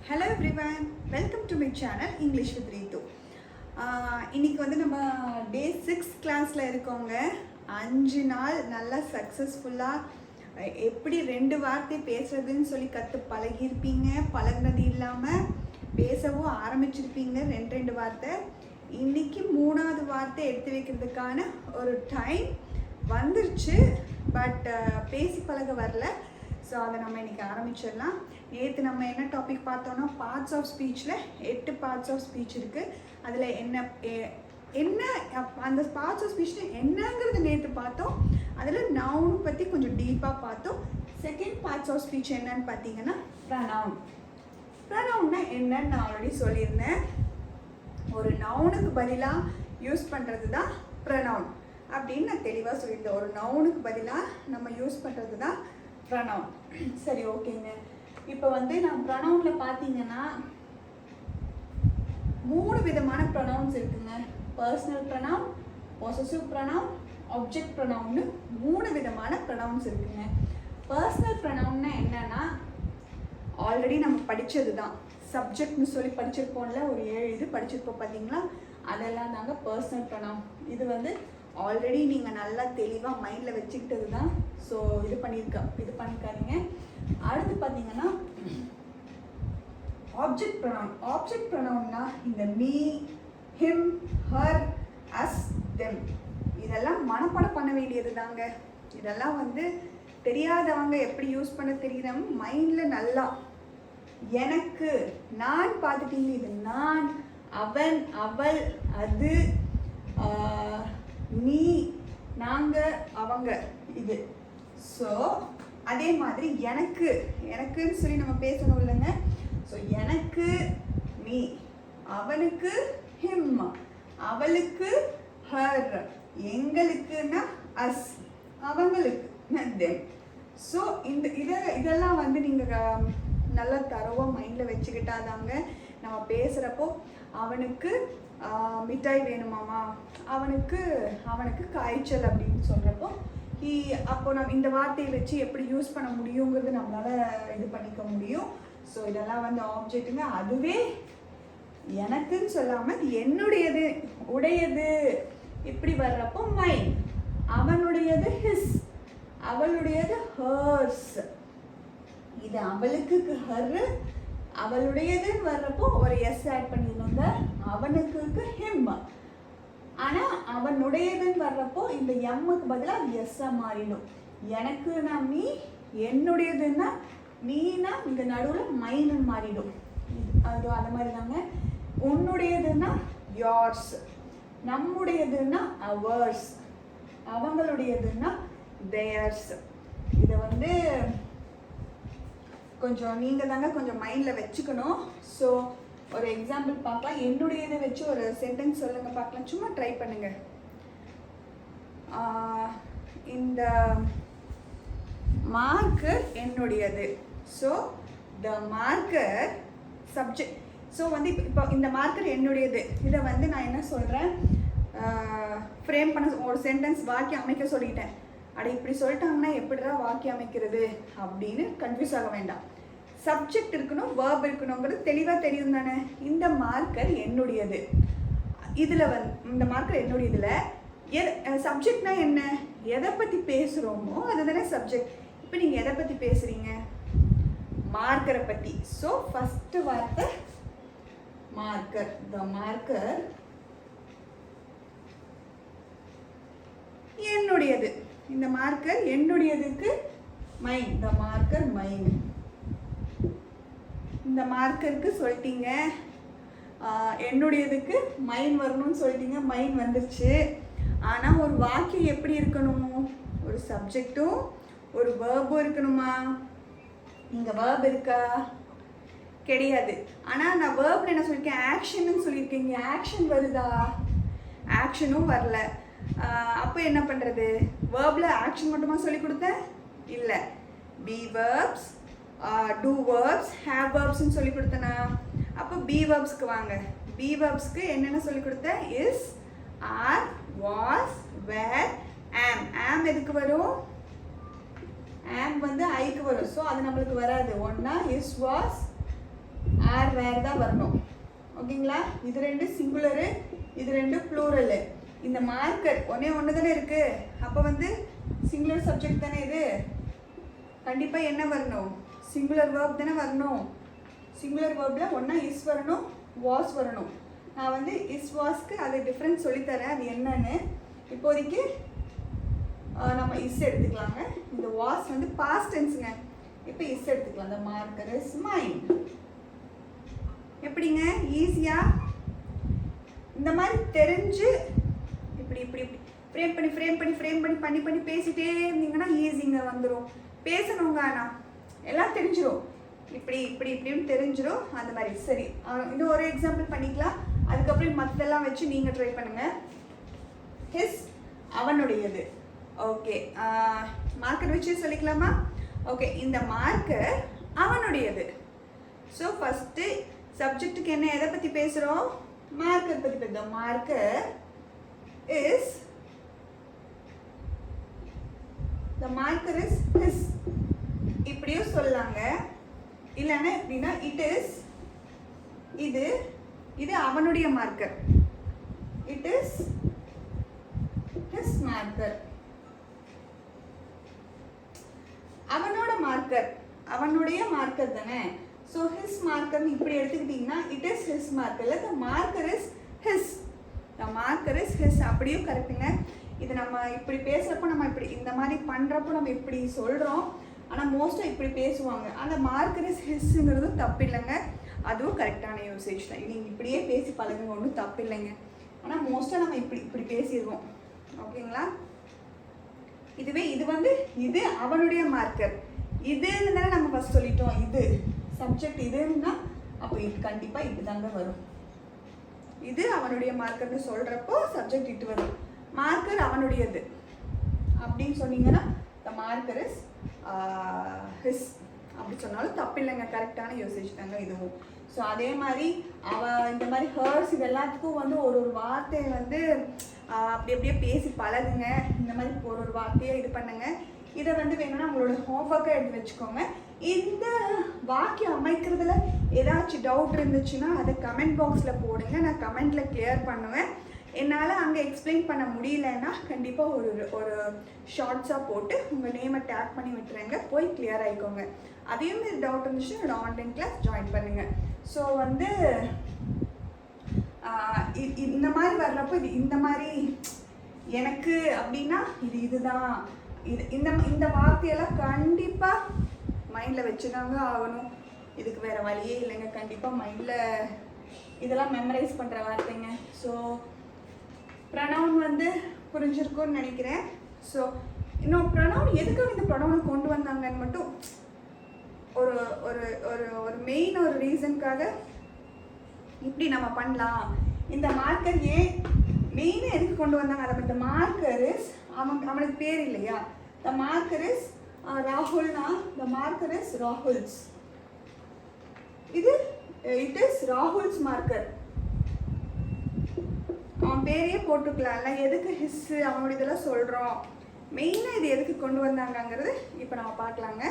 Hello everyone, welcome to my channel English with Ritu. இன்னைக்கு வந்து நம்ம டே 6 கிளாஸில் இருக்கோங்க. 5 நாள் நல்லா சக்ஸஸ்ஃபுல்லாக எப்படி 2 வார்த்தை பேசுறதுன்னு சொல்லி கற்று பழகியிருப்பீங்க. பழகினது இல்லாமல் பேசவும் ஆரம்பிச்சிருப்பீங்க 2 வார்த்தை. இன்னைக்கு 3வது வார்த்தை எடுத்து வைக்கிறதுக்கான ஒரு டைம் வந்துருச்சு. பட் பேசி பழக வரல. ஸோ அதை நம்ம இன்றைக்கி ஆரம்பிச்சிடலாம். நேற்று நம்ம என்ன டாபிக் பார்த்தோன்னா பார்ட்ஸ் ஆஃப் ஸ்பீச்சில் 8 பார்ட்ஸ் ஆஃப் ஸ்பீச் இருக்குது. அதில் என்ன அந்த பார்ட்ஸ் ஆஃப் ஸ்பீச்சில் என்னங்கிறது நேற்று பார்த்தோம். அதில் நவுன் பற்றி கொஞ்சம் டீப்பாக பார்த்தோம். செகண்ட் பார்ட்ஸ் ஆஃப் ஸ்பீச் என்னன்னு பார்த்தீங்கன்னா ப்ரனவுன். ப்ரனவுன்னா என்னன்னு நான் ஆல்ரெடி சொல்லியிருந்தேன். ஒரு நவுனுக்கு பதிலாக யூஸ் பண்ணுறது தான் ப்ரனவுன் அப்படின்னு நான் தெளிவாக சொல்லியிருந்தேன். ஒரு நவுனுக்கு பதிலாக நம்ம யூஸ் பண்ணுறது தான் ப்ரனவுன். சரி, ஓகேங்க. இப்போ வந்து நான் ப்ரனவுனில் பார்த்தீங்கன்னா 3 விதமான ப்ரனவுன்ஸ் இருக்குங்க. Personal pronoun, possessive pronoun, object ப்ரனவுன்னு 3 விதமான ப்ரனவுன்ஸ் இருக்குங்க. பர்சனல் ப்ரனவுன்னா என்னன்னா ஆல்ரெடி நம்ம படித்தது தான். சப்ஜெக்ட்னு சொல்லி படிச்சிருப்போம்ல, ஒரு 7 இது படிச்சிருப்போம் பார்த்தீங்களா, அதெல்லாம் தாங்க பர்சனல் ப்ரனவுன். இது வந்து ஆல்ரெடி நீங்கள் நல்லா தெளிவாக மைண்டில் வச்சுக்கிட்டது தான். ஸோ இது பண்ணிக்காதீங்க. அடுத்து பார்த்தீங்கன்னா ஆப்ஜெக்ட் ப்ரனவுன். ஆப்ஜெக்ட் ப்ரனவுன்னா இந்த me, him, her, us, them இதெல்லாம் மனப்பாடம் பண்ண வேண்டியது தாங்க. இதெல்லாம் வந்து தெரியாதவங்க எப்படி யூஸ் பண்ண தெரியுறவங்க மைண்டில் நல்லா எனக்கு, நான் பார்த்துட்டீங்க. இது நான், அவன், அவள், அது, நீ, நாங்கள், அவங்க, இது. ஸோ அதே மாதிரி எனக்குன்னு சொல்லி நம்ம பேசணும் இல்லைங்க. ஸோ எனக்கு மீ, அவனுக்கு ஹிம், அவளுக்கு ஹர், எங்களுக்குன்னா அஸ், அவங்களுக்கு தெம். ஸோ இதெல்லாம் வந்து நீங்கள் நல்லா தரவாக மைண்டில் வச்சுக்கிட்டாதாங்க நம்ம பேசுகிறப்போ அவனுக்கு மிட்டாய் வேணுமாமா, அவனுக்கு காய்ச்சல் அப்படின்னு சொல்கிறப்போ அப்போ நம்ம இந்த வார்த்தையை வச்சு எப்படி யூஸ் பண்ண முடியுங்கிறது நம்மளால் இது பண்ணிக்க முடியும். ஸோ இதெல்லாம் வந்து ஆப்ஜெக்ட்டுங்க. அதுவே எனக்குன்னு சொல்லாமல் என்னுடையது, உடையது இப்படி வர்றப்போ மைன், அவனுடையது ஹிஸ், அவளுடையது ஹர்ஸ். இது அவளுக்கு ஹர், அவளுடையதுன்னு வர்றப்போ ஒரு எஸ் ஆட் பண்ணிடணுங்க. அவனுக்கு ஹிம். ஆனால் அவனுடையதுன்னு வர்றப்போ இந்த எம்முக்கு பதிலாக எஸ்ஸாக மாறிடும். எனக்குன்னா மீ, என்னுடையதுன்னா மீனா இங்கே நடுவில் மைனுன்னு மாறிடும். அது மாதிரி தாங்க. உன்னுடையதுன்னா யார்ஸ், நம்முடையதுன்னா அவர்ஸ், அவங்களுடையதுன்னா தேர்ஸ். இதை வந்து கொஞ்சம் நீங்கள் தாங்க கொஞ்சம் மைண்டில் வச்சுக்கணும். ஸோ ஒரு எக்ஸாம்பிள் பார்க்கலாம். என்னுடையதை வச்சு ஒரு சென்டென்ஸ் சொல்லுங்கள் பார்க்கலாம். சும்மா ட்ரை பண்ணுங்கள். இந்த மார்க்கர் என்னுடையது. So the marker subject. So வந்து இப்போ இந்த மார்க்கர் என்னுடையது, இதை வந்து நான் என்ன சொல்கிறேன், ஃப்ரேம் பண்ண ஒரு சென்டென்ஸ் வாக்கியம் அமைக்க சொல்லிட்டேன். அப்படி இப்படி சொல்லிட்டாங்கன்னா எப்படிடா வாக்கியம் அமைக்கிறது அப்படின்னு கன்ஃபியூஸ் ஆக வேண்டாம். சப்ஜெக்ட் இருக்கணும், வேர்ப் இருக்கணுங்கிறது தெளிவாக தெரியும் தானே. இந்த மார்க்கர் என்னுடையது, இதில் இந்த மார்க்கர் என்னுடையதில் சப்ஜெக்ட்னா என்ன, எதை பற்றி பேசுகிறோமோ அதுதானே சப்ஜெக்ட். இப்போ நீங்கள் எதை பற்றி பேசுகிறீங்க, மார்க்கரை பற்றி. ஸோ ஃபஸ்ட்டு வார்த்தை மார்க்கர். த மார்க்கர் என்னுடையது. இந்த மார்க்கர் என்னுடையதுக்கு மைன், த மார்க்கர் மைன். இந்த மார்க்கருக்கு சொல்லிட்டீங்க, என்னுடையதுக்கு மைன் வரணும்னு சொல்லிட்டீங்க, மைன் வந்துருச்சு. ஆனால் ஒரு வாக்கியம் எப்படி இருக்கணும், ஒரு சப்ஜெக்டும் ஒரு வேர்பும் இருக்கணுமா? இங்கே வேர்ப் இருக்கா? கிடையாது. ஆனால் நான் வேர்பில் என்ன சொல்லியிருக்கேன், ஆக்ஷன்னு சொல்லியிருக்கீங்க. ஆக்ஷன் வருதா? ஆக்ஷனும் வரல. அப்போ என்ன பண்ணுறது? வேர்பில் ஆக்ஷன் மட்டுமா சொல்லி கொடுத்தேன்? இல்லை, be verbs, do verbs, have வேர்ப்ஸ்ன்னு சொல்லி கொடுத்தேனா? அப்போ பி வேர்ப்ஸ்க்கு வாங்க. பி வேர்ப்ஸ்க்கு என்னென்ன சொல்லி கொடுத்தேன்? இஸ், ஆர், வாஸ், வேர், ஆம். ஆம் எதுக்கு வரும்? ஆம் வந்து ஐக்கு வரும். ஸோ அது நம்மளுக்கு வராது. ஒன்றா இஸ், வாஸ், ஆர் வேறு தான் வரணும். ஓகேங்களா? இது 2 சிங்குலரு, இது 2 ப்ளூரலு. இந்த மார்க்கர் ஒன்று தானே இருக்குது. அப்போ வந்து சிங்குலர் சப்ஜெக்ட் தானே இது. கண்டிப்பாக என்ன வரணும்? சிங்குலர் வேர்ப் தானே வரணும். சிங்குலர் வேர்பில் ஒன்றா இஸ் வரணும், வாஸ் வரணும். நான் வந்து இஸ் வாஸ்க்கு அது டிஃப்ரென்ஸ் சொல்லித்தரேன், அது என்னன்னு. இப்போதைக்கு நம்ம இஸ் எடுத்துக்கலாங்க. இந்த வாஸ் வந்து பாஸ்ட் டென்ஸுங்க. இப்போ இஸ் எடுத்துக்கலாம். the marker is mine. எப்படிங்க ஈஸியாக இந்த மாதிரி தெரிஞ்சு இப்படி இப்படி இப்படி ஃப்ரேம் பண்ணி பேசிகிட்டே இருந்தீங்கன்னா ஈஸிங்க வந்துடும். பேசணுங்க, ஆனால் எல்லாம் தெரிஞ்சிடும். இப்படின்னு தெரிஞ்சிடும். அந்த மாதிரி. சரி, இன்னும் ஒரு எக்ஸாம்பிள் பண்ணிக்கலாம். அதுக்கப்புறம் மற்றதெல்லாம் வச்சு நீங்கள் ட்ரை பண்ணுங்கள். ஹிஸ் அவனுடையது. ஓகே, மார்க்கர் வச்சு சொல்லிக்கலாமா? ஓகே, இந்த மார்க்கர் அவனுடையது. ஸோ ஃபஸ்ட்டு சப்ஜெக்ட்டுக்கு என்ன, எதை பற்றி பேசுகிறோம்? மார்க்கர் பற்றி பேசுகிறோம். Marker is, the marker is his. இப்படியும் சொல்லலாங்க. இல்லைன்னா எப்படின்னா இட் இஸ், இது அவனுடைய marker. It is his marker. அவனோட மார்க்கர், அவனுடைய மார்க்கர் தானே. ஸோ his மார்க்கர்னு இப்படி எடுத்துக்கிட்டிங்கன்னா இட் இஸ் his மார்க்கர். இல்லை the marker is his. the marker is his. அப்படியும் கரெக்டுங்க. இது நம்ம இப்படி பேசுகிறப்போ, நம்ம இப்படி இந்த மாதிரி பண்ணுறப்போ நம்ம இப்படி சொல்கிறோம். ஆனால் மோஸ்ட்டாக இப்படி பேசுவாங்க. அந்த மார்க்கர் இஸ் ஹிஸ்ஸுங்கிறதும் தப்பு இல்லைங்க, அதுவும் கரெக்டான யூசேஜ் தான். நீங்கள் இப்படியே பேசி பழகுங்க, ஒன்றும் தப்பு இல்லைங்க. ஆனால் மோஸ்ட்டாக நம்ம இப்படி பேசிடுவோம். ஓகேங்களா? இதுவே இது வந்து இது அவனுடைய மார்க்கர். இதுன்னு தானே நம்ம ஃபஸ்ட் சொல்லிட்டோம். இது சப்ஜெக்ட் இதுன்னா அப்போ இது கண்டிப்பாக இப்படி தாங்க வரும். இது அவனுடைய மார்க்கர்னு சொல்கிறப்போ சப்ஜெக்ட் இட்டு வரும். மார்க்கர் அவனுடையது அப்படின்னு சொன்னீங்கன்னா த மார்க்கர் இஸ் ஹிஸ் அப்படி சொன்னாலும் தப்பு இல்லைங்க, கரெக்டான யூசேஜ் தாங்க இதுவும். ஸோ அதே மாதிரி இந்த மாதிரி ஹர்ஸ் இது எல்லாத்துக்கும் வந்து ஒரு வார்த்தையை வந்து அப்படியே பேசி பழகுங்க. இந்த மாதிரி ஒரு வார்த்தையை இது பண்ணுங்க. இதை வந்து வேணும்னா உங்களோட ஹோம்ஒர்க்காக எடுத்து வச்சுக்கோங்க. இந்த வாக்கியம் அமைக்கிறதுல ஏதாச்சும் டவுட் இருந்துச்சுன்னா அதை கமெண்ட் பாக்ஸில் போடுங்க. நான் கமெண்ட்டில் கிளியர் பண்ணுவேன். என்னால் அங்கே எக்ஸ்பிளைன் பண்ண முடியலன்னா கண்டிப்பாக ஒரு ஷார்ட்ஸாக போட்டு உங்கள் நேமை டேக் பண்ணி விட்டுறேங்க, போய் கிளியர் ஆகிக்கோங்க. அதையும் இது டவுட் இருந்துச்சுன்னா என்னோட ஆன்லைன் கிளாஸ் ஜாயின் பண்ணுங்கள். ஸோ வந்து இந்த மாதிரி வர்றப்போ இது இந்த மாதிரி எனக்கு அப்படின்னா இதுதான் இந்த வார்த்தையெல்லாம் கண்டிப்பாக மைண்டில் வச்சுதாங்க ஆகணும். இதுக்கு வேறு வழியே இல்லைங்க. கண்டிப்பாக மைண்டில் இதெல்லாம் மெமரைஸ் பண்ணுற வார்த்தைங்க. ஸோ ப்ரனவுன் வந்து புரிஞ்சிருக்கும்னு நினைக்கிறேன். ஸோ இன்னும் ப்ரனவுன் எதுக்காக இந்த ப்ரனவுனை கொண்டு வந்தாங்கன்னு மட்டும் ஒரு ஒரு ஒரு ஒரு மெயின் ஒரு ரீசனுக்காக இப்படி நம்ம பண்ணலாம். இந்த மார்க்கர் ஏன் மெயினாக எதுக்கு கொண்டு வந்தாங்க? அதை இந்த மார்க்கர் இஸ் அவனுக்கு பேர் இல்லையா? த மார்க்கர் இஸ் ராகுல்னா the marker is Rahul's. It is Rahul's marker. அவன் பேரையே போட்டுக்கலாம்ல, எதுக்கு ஹிஸ்ஸு அவனோட இதெல்லாம் சொல்கிறோம். மெயினாக இது எதுக்கு கொண்டு வந்தாங்கங்கிறது இப்போ நம்ம பார்க்கலாங்க.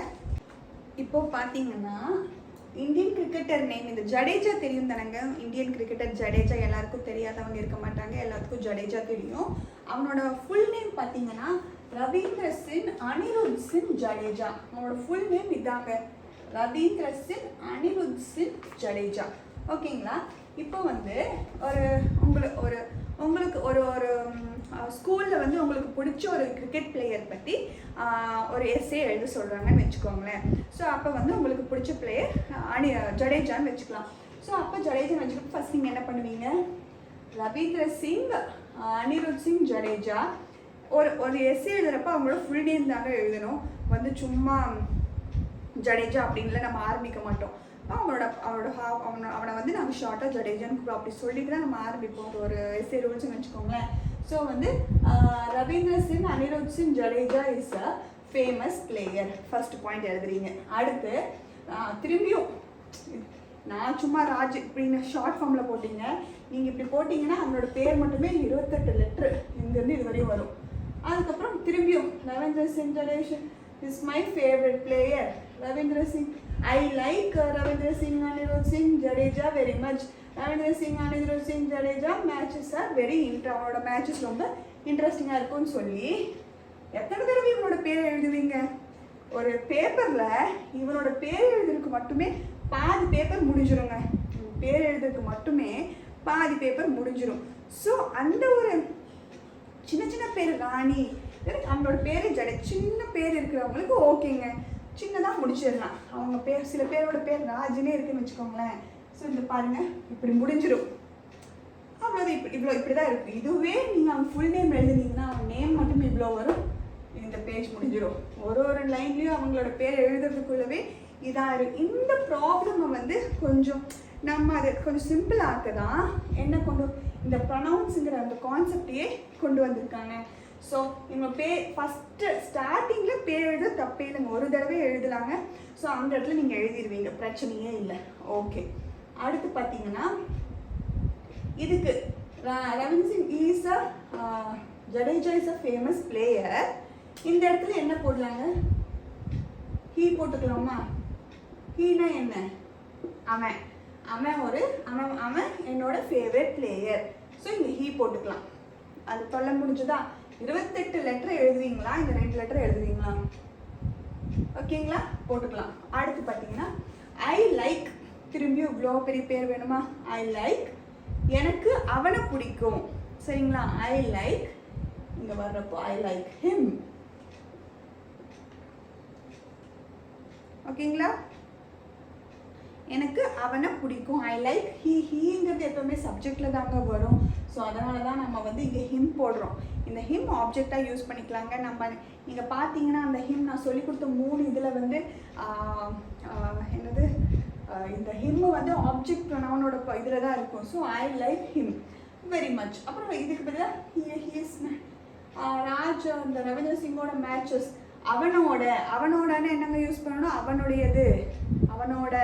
இப்போது பார்த்தீங்கன்னா இந்தியன் கிரிக்கெட்டர் நேம் இந்த ஜடேஜா தெரியும் தானேங்க. இந்தியன் கிரிக்கெட்டர் ஜடேஜா எல்லாருக்கும் தெரியாதவங்க இருக்க மாட்டாங்க, எல்லாத்துக்கும் ஜடேஜா தெரியும். அவனோட ஃபுல் நேம் பார்த்தீங்கன்னா ரவீந்திர சிங் அனிருத் சிங் ஜடேஜா. அவனோட ஃபுல் நேம் இதாங்க, ரவீந்திர சிங் அனிருத் சிங் ஜடேஜா. ஓகேங்களா? இப்போ வந்து உங்களுக்கு ஒரு ஸ்கூலில் வந்து உங்களுக்கு பிடிச்ச ஒரு கிரிக்கெட் பிளேயர் பற்றி ஒரு எஸ்ஸே எழுத சொல்கிறாங்கன்னு வச்சுக்கோங்களேன். ஸோ அப்போ வந்து உங்களுக்கு பிடிச்ச பிளேயர் ஜடேஜான்னு வச்சுக்கலாம். ஸோ அப்போ ஜடேஜான்னு வச்சுக்கிட்டு ஃபஸ்ட் நீங்கள் என்ன பண்ணுவீங்க? ரவீந்திர சிங் அனிருத் சிங் ஜடேஜா. ஒரு எஸ்ஸே எழுதுகிறப்ப அவங்களோட ஃபுல் நேம் தாங்க எழுதணும். வந்து சும்மா ஜடேஜா அப்படின்ல நம்ம ஆரம்பிக்க மாட்டோம். அவனை வந்து நாங்கள் ஷார்ட்டாக ஜடேஜான்னு அப்படி சொல்லிட்டு தான் நம்ம ஆரம்பிப்போம். ஒரு எஸ்ஏ ரூல்ஸ்ன்னு வச்சுக்கோங்களேன். ஸோ வந்து Ravindra Singh Anirudh Singh Jadeja is a famous player. First point எழுதுறீங்க. அடுத்து திரும்பியும் நான் சும்மா ராஜ் இப்படின்னு ஷார்ட் ஃபார்மில் போட்டிங்க. நீங்கள் இப்படி போட்டிங்கன்னா அவனோட பேர் மட்டுமே 28 லெட்ரு இங்கேருந்து இது வரையும் வரும். அதுக்கப்புறம் திரும்பியும் Ravindra Singh Jadeja is my favourite player. Ravindra Singh I like Ravindra Singh and Anirudh Singh Jadeja very much. Ravindra Singh and Anirudh Singh Jadeja matches are very அவனோட மேட்சஸ் ரொம்ப இன்ட்ரெஸ்டிங்காக இருக்கும்னு சொல்லி எத்தனை தடவை இவனோட பேரை எழுதுவீங்க? ஒரு பேப்பரில் இவனோட பேர் எழுதுறதுக்கு மட்டுமே பாதி பேப்பர் முடிஞ்சிருங்க. பேர் எழுதுறதுக்கு மட்டுமே பாதி பேப்பர் முடிஞ்சிடும். ஸோ அந்த ஒரு சின்ன சின்ன பேர் ராணி, அவங்களோட பேர் ஜடே, சின்ன பேர் இருக்கிறவங்களுக்கு ஓகேங்க, சின்னதாக முடிச்சிடலாம். அவங்க பேர் சில பேரோட பேர் ராஜினே இருக்குன்னு வச்சுக்கோங்களேன். ஸோ இந்த பாருங்கள் இப்படி முடிஞ்சிடும். அவ்வளோதான். இப்படி தான் இருக்குது. இதுவே நீங்கள் அவங்க ஃபுல் நேம் எழுதுனீங்கன்னா அவங்க நேம் மட்டும் இவ்வளோ வரும். இந்த பேஜ் முடிஞ்சிடும். ஒரு லைன்லேயும் அவங்களோட பேர் எழுதுறதுக்குள்ளவே இதாக இருக்கும். இந்த ப்ராப்ளமை வந்து கொஞ்சம் நம்ம அதை கொஞ்சம் சிம்பிள் ஆக்கதான் என்ன இந்த ப்ரொனவுன்ஸுங்கிற அந்த கான்செப்டையே கொண்டு வந்திருக்காங்க. ஸோ இவங்க ஃபஸ்ட்டு ஸ்டார்டிங்கில் பேர் எழுத தப்பே இல்லைங்க, ஒரு தடவை எழுதலாங்க. ஸோ அந்த இடத்துல நீங்கள் எழுதிடுவீங்க, பிரச்சனையே இல்லை. ஓகே, அடுத்து பார்த்தீங்கன்னா இதுக்கு Ravindra Singh is Jadeja is a famous player. இந்த இடத்துல என்ன போடலாங்க? ஹீ போட்டுக்கலாமா? ஹீனா என்ன? அவன் அவன் என்னோட ஃபேவரட் பிளேயர். ஸோ இங்கே ஹீ போட்டுக்கலாம். அது சொல்ல முடிஞ்சதா? 28 லெட்டர் எழுதுவீங்களா? இந்த 2 லெட்டர் எழுதுவீங்களா? ஓகேங்களா, போட்டுக்கலாம். அடுத்து பார்த்தீங்கன்னா ஐ லைக், திரும்பியும் இவ்வளோ பெரிய பேர் வேணுமா? ஐ லைக், எனக்கு அவனை பிடிக்கும். சரிங்களா, ஐ லைக், இங்கே வர்றப்போ ஐ லைக் ஹிம். ஓகேங்களா, எனக்கு அவனை பிடிக்கும். ஐ லைக் ஹீங்கிறது எப்பவுமே சப்ஜெக்டில் தாங்க வரும். ஸோ அதனால தான் நம்ம வந்து இங்கே ஹிம் போடுறோம். இந்த ஹிம் ஆப்ஜெக்டாக யூஸ் பண்ணிக்கலாங்க. நம்ம நீங்கள் பார்த்தீங்கன்னா அந்த ஹிம் நான் சொல்லி கொடுத்த 3 இதில் வந்து என்னது இந்த ஹிம் வந்து ஆப்ஜெக்ட் ப்ரொனவுனோட இதில் தான் இருக்கும். So I like him very much. அப்புறம் இதுக்கு பதிலாக ராஜ், அந்த ரவீந்திர சிங்கோட மேட்சஸ், அவனோடன்னு என்னங்க யூஸ் பண்ணணும்? அவனுடையது, அவனோட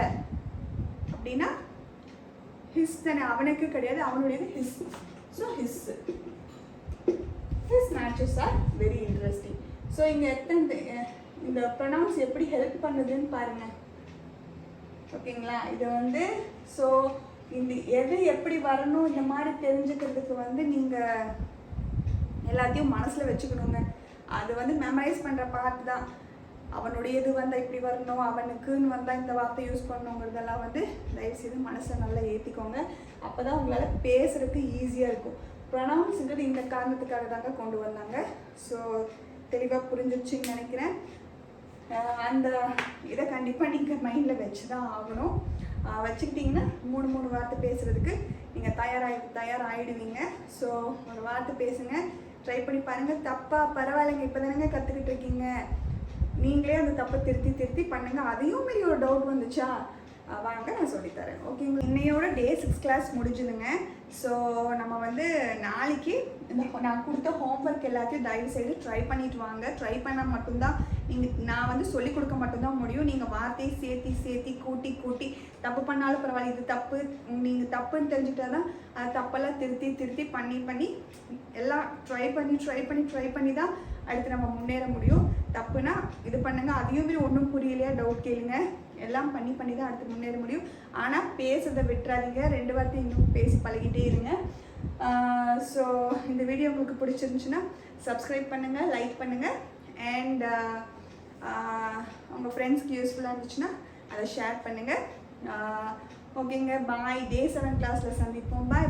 அப்படின்னா ஹிஸ் தானே, அவனுக்கு கிடையாது, அவனுடையது his. So his matches are very interesting. So இங்கே இந்த ப்ரொனவுன்ஸ் எப்படி ஹெல்ப் பண்ணுதுன்னு பாருங்கள். ஓகேங்களா, இது வந்து ஸோ இந்த எது எப்படி வரணும் இந்த மாதிரி தெரிஞ்சுக்கிறதுக்கு வந்து நீங்கள் எல்லாத்தையும் மனசில் வச்சுக்கணுங்க. அது வந்து மெமரைஸ் பண்ணுற பார்ட் தான். அவனுடையது வந்தால் இப்படி வரணும், அவனுக்குன்னு வந்தால் இந்த வார்த்தை யூஸ் பண்ணணுங்கிறதெல்லாம் வந்து தயவுசெய்து மனசை நல்லா ஏற்றிக்கோங்க. அப்போ தான் உங்களால் பேசுகிறதுக்கு ஈஸியாக இருக்கும். ப்ரொனவுன்ஸுங்கிறது இந்த காரணத்துக்காக தாங்க கொண்டு வந்தாங்க. ஸோ தெளிவாக புரிஞ்சிடுச்சின்னு நினைக்கிறேன். அந்த இதை கண்டிப்பாக நீங்கள் மைண்டில் வச்சு தான் ஆகணும். வச்சுக்கிட்டிங்கன்னா 3 வார்த்தை பேசுகிறதுக்கு நீங்கள் தயாராகிடுவீங்க. ஸோ ஒரு வார்த்தை பேசுங்க, ட்ரை பண்ணி பாருங்கள். தப்பாக பரவாயில்லைங்க, இப்போ தானேங்க கற்றுக்கிட்டு இருக்கீங்க, நீங்களே அந்த தப்பை திருத்தி பண்ணுங்கள். அதையும் மீறி ஒரு டவுட் வந்துச்சா, வாங்க நான் சொல்லித்தரேன். ஓகேங்களா, இன்னையோட டே 6 கிளாஸ் முடிஞ்சுதுங்க. ஸோ நம்ம வந்து நாளைக்கு நான் கொடுத்த ஹோம்ஒர்க் எல்லாத்தையும் தயவுசெய்து ட்ரை பண்ணிட்டு வாங்க. ட்ரை பண்ணால் மட்டும்தான் நான் வந்து சொல்லிக் கொடுக்க மட்டும்தான் முடியும். நீங்கள் வார்த்தையை சேர்த்தி கூட்டி தப்பு பண்ணாலும் பரவாயில்ல, இது தப்பு, நீங்கள் தப்புன்னு தெரிஞ்சுட்டா தான் அது தப்பெல்லாம் திருத்தி பண்ணி எல்லாம் ட்ரை பண்ணி தான் அடுத்து நம்ம முன்னேற முடியும். தப்புனா இது பண்ணுங்கள், அதையும் ஒன்றும் புரியலையா டவுட் கேளுங்க, எல்லாம் பண்ணி தான் அடுத்து முன்னேற முடியும். ஆனால் பேசுறதை விட்டுறாதீங்க, 2 வார்த்தை இன்னும் பேசி பழகிட்டே இருங்க. ஸோ இந்த வீடியோ உங்களுக்கு பிடிச்சிருந்துச்சுன்னா சப்ஸ்கிரைப் பண்ணுங்கள், லைக் பண்ணுங்கள், அண்ட் உங்கள் ஃப்ரெண்ட்ஸ்க்கு யூஸ்ஃபுல்லாக இருந்துச்சுன்னா அதை ஷேர் பண்ணுங்கள். ஓகேங்க, பாய். டே 7 கிளாஸில் சந்திப்போம். பாய்.